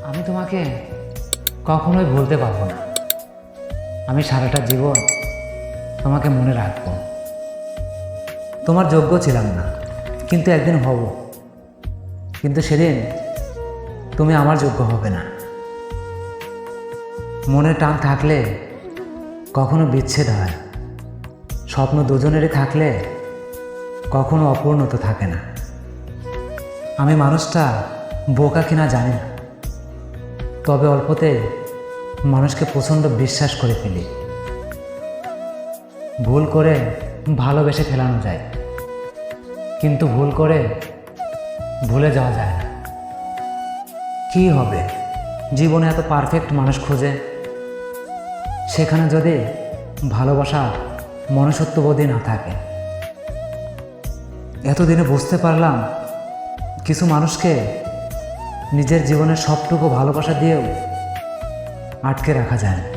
আমি তোমাকে কখনোই ভুলতে পারবো না। আমি সারাটা জীবন তোমাকে মনে রাখবো। তোমার যোগ্য ছিলাম না, কিন্তু একদিন হব। কিন্তু সেদিন তুমি আমার যোগ্য হবে না। মনে টান থাকলে কখনো বিচ্ছেদ হয়, স্বপ্ন দুজনেরই থাকলে কখনো অপূর্ণতা থাকে না। আমি মানুষটা বোকা কিনা জানি না, তবে অল্পতে মানুষকে প্রচণ্ড বিশ্বাস করে ফেলি। ভুল করে ভালোবেসে ফেলানো যায়, কিন্তু ভুল করে ভুলে যাওয়া যায় না। কী হবে জীবনে এত পারফেক্ট মানুষ খুঁজে, সেখানে যদি ভালোবাসা মনুষ্যত্ববোধই না থাকে। এতদিনে বুঝতে পারলাম কিছু মানুষকে নিজের জীবনের সবটুকু ভালোবাসা দিয়েও আটকে রাখা যায় না।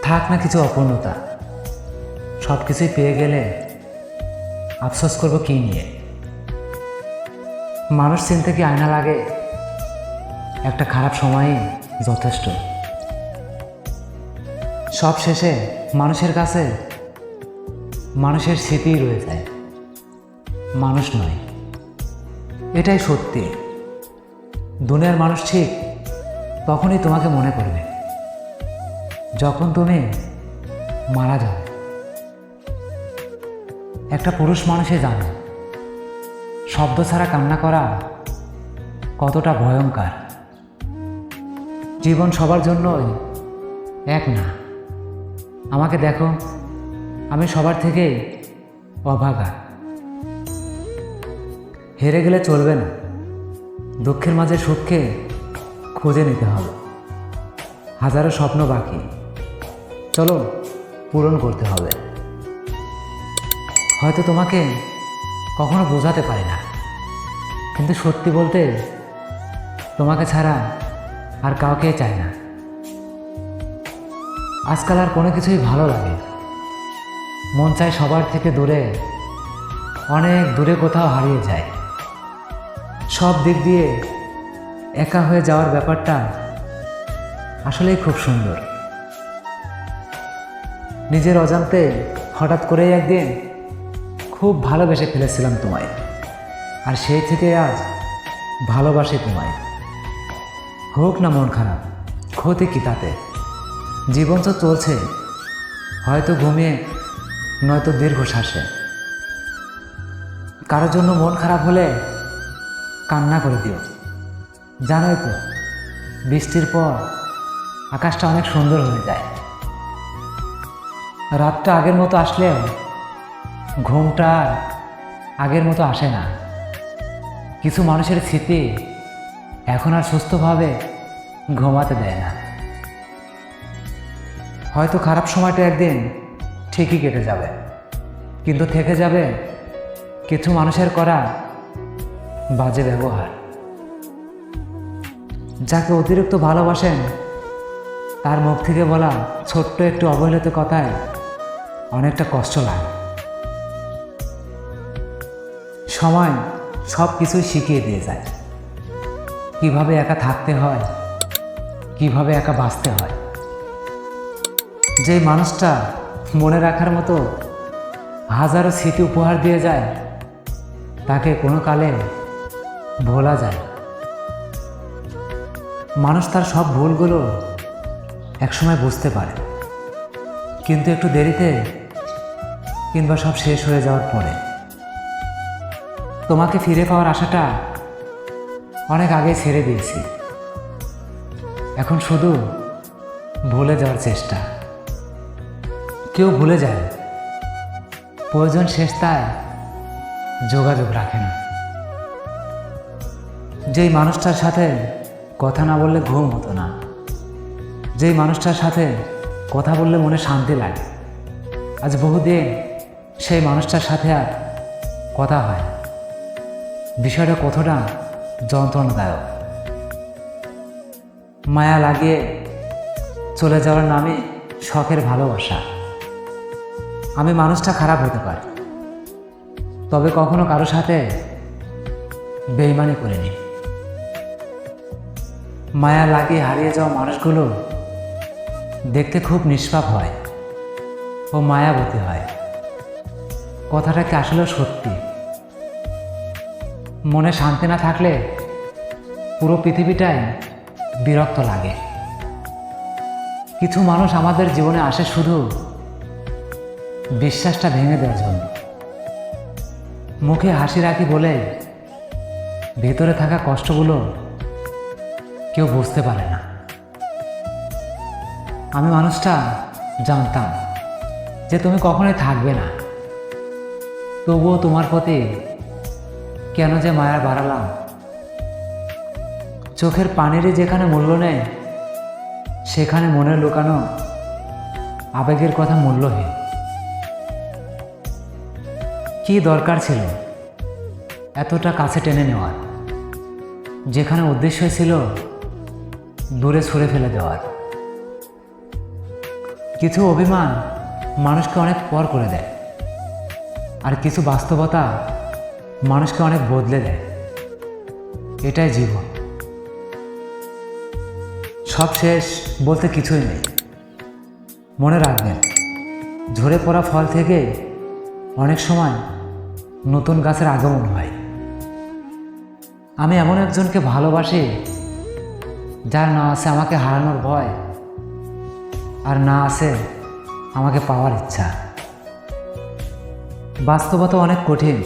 থাক না কিছু অপূর্ণতা, সব কিছুই পেয়ে গেলে আফসোস করবো কী নিয়ে? মানুষ চিনতে কি আয়না লাগে? একটা খারাপ সময়ই যথেষ্ট। সব শেষে মানুষের কাছে মানুষের স্মৃতিই রয়ে যায়, মানুষ নয়। এটাই সত্যি। দুনিয়ার মানুষ ঠিক তখনই তোমাকে মনে করবে যখন তুমি মারা যাও। একটা পুরুষ মানুষই জানে শব্দ ছাড়া কান্না করা কতটা ভয়ঙ্কর। জীবন সবার জন্যই এক না। আমাকে দেখো, আমি সবার থেকেই অভাগা। হেরে গেলে চলবে না, দুঃখের মাঝে সুখকে খুঁজে নিতে হবে। হাজারো স্বপ্ন বাকি, চলো পূরণ করতে হবে। হয়তো তোমাকে কখনো বোঝাতে পারি না, কিন্তু সত্যি বলতে তোমাকে ছাড়া আর কাউকে চাই না। আজকাল আর কোনো কিছুই ভালো লাগে, মন চায় সবার থেকে দূরে, অনেক দূরে কোথাও হারিয়ে যায়। সব দিক দিয়ে একা হয়ে যাওয়ার ব্যাপারটা আসলেই খুব সুন্দর। নিজের অজান্তে হঠাৎ করেই একদিন খুব ভালোবেসে ফেলেছিলাম তোমায়, আর সেই থেকে আজ ভালোবাসি তোমায়। হোক না মন খারাপ, ক্ষতি কি তাতে? জীবন তো চলছে, হয়তো ঘুমিয়ে নয়তো দীর্ঘশ্বাসে। কারোর জন্য মন খারাপ হলে কান্না করে দিও। জানোই তো বৃষ্টির পর আকাশটা অনেক সুন্দর হয়ে যায়। রাতটা আগের মতো আসলেও ঘুমটা আর আগের মতো আসে না। কিছু মানুষের স্মৃতি এখন আর সুস্থভাবে ঘুমাতে দেয় না। হয়তো খারাপ সময়টা একদিন ঠিকই কেটে যাবে, কিন্তু থেকে যাবে কিছু মানুষের করা বাজে ব্যবহার। যাকে অতিরিক্ত ভালোবাসেন তার মুখ থেকে বলা ছোট্ট একটু অবহেলিত কথায় অনেকটা কষ্ট লাগে। সময় সব কিছুই শিখিয়ে দিয়ে যায়, কিভাবে একা থাকতে হয়, কিভাবে একা বাঁচতে হয়। যে মানুষটা মনে রাখার মতো হাজারো স্মৃতি উপহার দিয়ে যায়, তাকে কোনো কালে ভোলা যায়। মানুষ তার সব ভুলগুলো একসময় বুঝতে পারে, কিন্তু একটু দেরিতে, কিংবা সব শেষ হয়ে যাওয়ার পরে। তোমাকে ফিরে পাওয়ার আশাটা অনেক আগে ছেড়ে দিয়েছি, এখন শুধু ভুলে যাওয়ার চেষ্টা। কেউ ভুলে যায়, প্রয়োজন শেষ তাই যোগাযোগ রাখে না। যেই মানুষটার সাথে কথা না বললে ঘুম হতো না, যেই মানুষটার সাথে কথা বললে মনে শান্তি লাগে, আজ বহুদিন সেই মানুষটার সাথে আর কথা হয়। বিষয়টা কতটা যন্ত্রণাদায়ক। মায়া লাগিয়ে চলে যাওয়ার নামে শখের ভালোবাসা। আমি মানুষটা খারাপ হতে পারি, তবে কখনো কারো সাথে বেইমানি করিনি। মায়া লাগিয়ে হারিয়ে যাওয়া মানুষগুলো দেখতে খুব নিষ্পাপ হয় ও মায়াবতী হয়। কথাটা কি আসলে সত্যি? মনে শান্তি না থাকলে পুরো পৃথিবীটাই বিরক্ত লাগে। কিছু মানুষ আমাদের জীবনে আসে শুধু বিশ্বাসটা ভেঙে দেওয়ার জন্য। মুখে হাসি রাখি বলে ভেতরে থাকা কষ্টগুলো কেউ বুঝতে পারে না। আমি মানুষটা জানতাম যে তুমি কখনোই থাকবে না, তবুও তোমার প্রতি কেন যে মায়া বাড়ালাম। চোখের পানিরই যেখানে মূল্য নেই, সেখানে মনের লুকানো আবেগের কথা মূল্যহীন। কি দরকার ছিল এতটা কাছে টেনে নেওয়ার, যেখানে উদ্দেশ্য ছিল দূরে ছুঁড়ে ফেলে দেওয়ার। কিছু অভিমান মানুষকে অনেক পর করে দেয়, আর কিছু বাস্তবতা মানুষকে অনেক বদলে দেয়। এটাই জীবন। সব শেষ বলতে কিছুই নেই। মনে রাখবেন, ঝরে পড়া ফল থেকে অনেক সময় নতুন গাছের আগমন হয়। আমি এমন একজনকে ভালোবাসি যার না আছে আমাকে হারানোর ভয়, আর না আছে আমাকে পাওয়ার ইচ্ছা। বাস্তবতা অনেক কঠিন,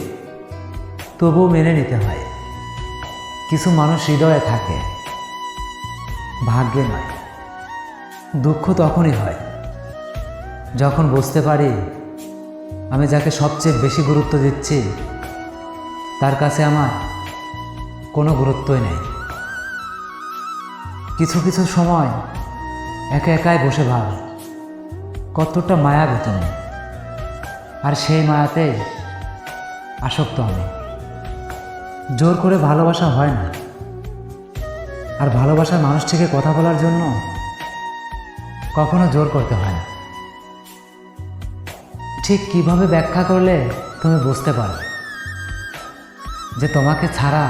তবুও মেনে নিতে হয়। কিছু মানুষ হৃদয়ে থাকে, ভাগ্যে নয়। দুঃখ তখনই হয় যখন বুঝতে পারি আমি যাকে সবচেয়ে বেশি গুরুত্ব দিচ্ছি তার কাছে আমার কোনো গুরুত্বই নেই। কিছু কিছু সময় একা একাই বসে ভাব কতটা মায়া বেতনে, আর সেই মায়াতে আসক্ত আমি। জোর করে ভালোবাসা হয় না, আর ভালোবাসার মানুষটিকে কথা বলার জন্য কখনো জোর করতে হয় না। ঠিক কিভাবে ব্যাখ্যা করলে তুমি বুঝতে পারবে যে তোমাকে ছাড়া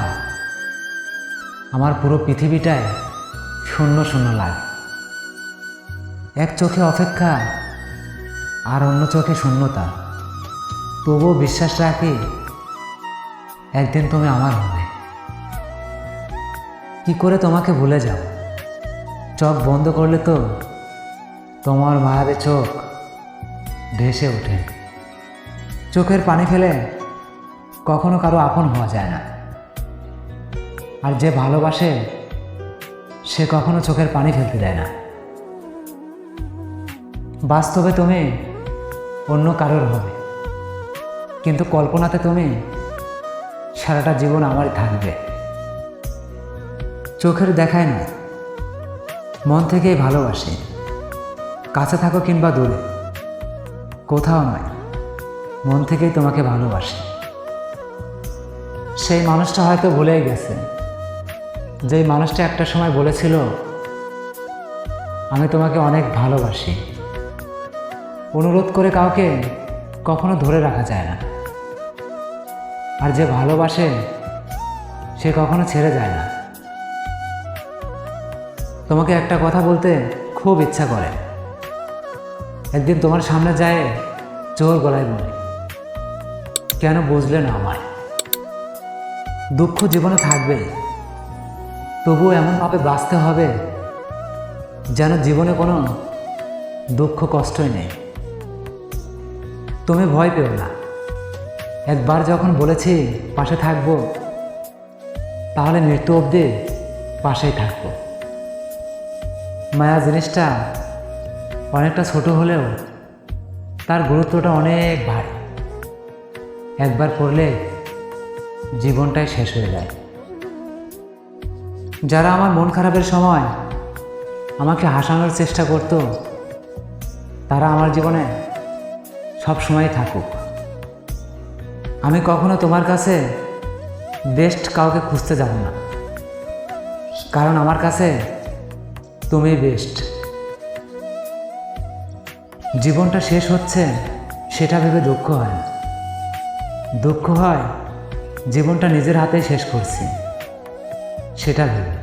আমার পুরো পৃথিবীটায় শূন্য শূন্য লাগে। এক চোখে অপেক্ষা আর অন্য চোখে শূন্যতা, তবুও বিশ্বাস রাখি একদিন তুমি আমার হবে। কি করে তোমাকে ভুলে যাও? চোখ বন্ধ করলে তো তোমার মায়াবে চোখ ভেসে ওঠে। চোখের পানি ফেলে কখনো কারো আপন হওয়া যায় না, আর যে ভালোবাসে সে কখনো চোখের পানি ফেলতে দেয় না। বাস্তবে তুমি অন্য কারোর হবে, কিন্তু কল্পনাতে তুমি সারাটা জীবন আমারই থাকবে। চোখের দেখায় না, মন থেকেই ভালোবাসি। কাছে থাকো কিংবা দূরে, কোথাও নয়, মন থেকেই তোমাকে ভালোবাসি। সেই মানুষটা হয়তো ভুলেই গেছে, যেই মানুষটা একটা সময় বলেছিল আমি তোমাকে অনেক ভালোবাসি। অনুরোধ করে কাউকে কখনো ধরে রাখা যায় না, আর যে ভালোবাসে সে কখনো ছেড়ে যায় না। তোমাকে একটা কথা বলতে খুব ইচ্ছা করে, একদিন তোমার সামনে যায় জোর গলায় বলি, কেন বুঝলে না আমায়? দুঃখ জীবনে থাকবে, তবুও এমনভাবে বাঁচতে হবে যেন জীবনে কোনো দুঃখ কষ্টই নেই। তুমি ভয় পেও না। একবার যখন বলেছি পাশে থাকবো, তাহলে মৃত্যু অবধি পাশেই থাকবো। মায়া জিনিসটা অনেকটা ছোট হলেও তার গুরুত্বটা অনেক ভারী। একবার পড়লে জীবনটাই শেষ হয়ে যায়। যারা আমার মন খারাপের সময় আমাকে হাসানোর চেষ্টা করত, তারা আমার জীবনে সব সময় থাকুক। আমি কখনো তোমার কাছে বেস্ট কাউকে খুঁজতে যাব না, কারণ আমার কাছে তুমি বেস্ট। জীবনটা শেষ হচ্ছে সেটা ভেবে দুঃখ হয় না, দুঃখ হয় জীবনটা নিজের হাতেই শেষ করছি সেটা ভেবে।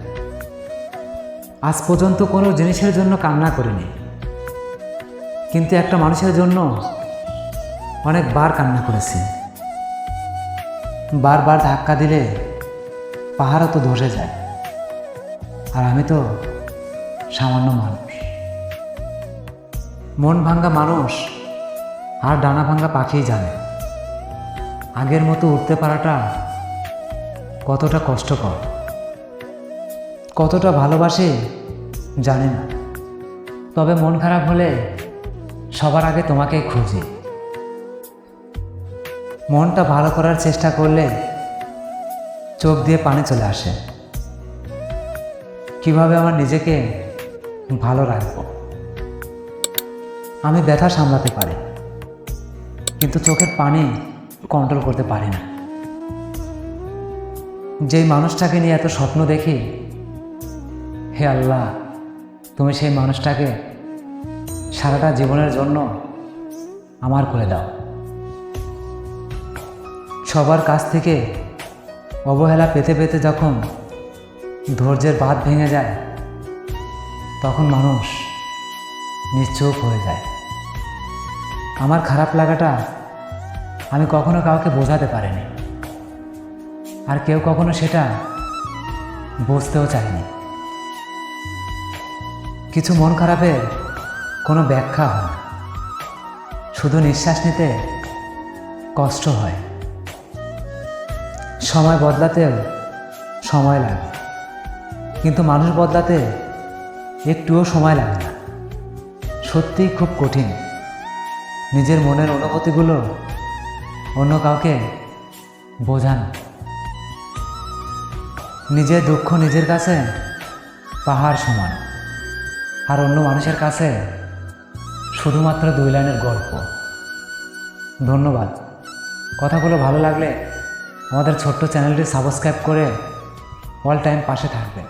আজ পর্যন্ত কোনো জিনিসের জন্য কান্না করিনি, কিন্তু একটা মানুষের জন্য অনেকবার কান্না করেছি। বারবার ধাক্কা দিলে পাহাড়ও তো ধসে যায়, আর আমি তো সামান্য মানুষ। মন ভাঙ্গা মানুষ আর ডানা ভাঙ্গা পাখিই জানে আগের মতো উঠতে পারাটা কতটা কষ্টকর, কতটা ভালোবাসি জানি না। তবে মন খারাপ হলে সবার আগে তোমাকেই খুঁজি। মনটা ভালো করার চেষ্টা করলে চোখ দিয়ে পানি চলে আসে। কিভাবে আমার নিজেকে ভালো রাখবো? আমি ব্যথা সামলাতে পারি, কিন্তু চোখের পানি কন্ট্রোল করতে পারি না। যেই মানুষটাকে নিয়ে এত স্বপ্ন দেখি, হে আল্লাহ, তুমি সেই মানুষটাকে সারাটা জীবনের জন্য আমার করে দাও। সবার কাছ থেকে অবহেলা পেতে পেতে যখন ধৈর্যের বাঁধ ভেঙে যায়, তখন মানুষ নিশ্চুপ হয়ে যায়। আমার খারাপ লাগাটা আমি কখনো কাউকে বোঝাতে পারিনি, আর কেউ কখনো সেটা বুঝতেও চায়নি। কিছু মন খারাপের কোনো ব্যাখ্যা হয় না, শুধু নিঃশ্বাস নিতে কষ্ট হয়। সময় বদলাতেও সময় লাগে, কিন্তু মানুষ বদলাতে একটুও সময় লাগে না। সত্যিই খুব কঠিন নিজের মনের অনুভূতিগুলো অন্য কাউকে বোঝানো। নিজের দুঃখ নিজের কাছে পাহাড় সমান, আর অন্য মানুষের কাছে শুধুমাত্র 2 লাইনের গল্প। ধন্যবাদ। কথাগুলো ভালো লাগলে আমাদের ছোট্ট চ্যানেলটি সাবস্ক্রাইব করে অল টাইম পাশে থাকবেন।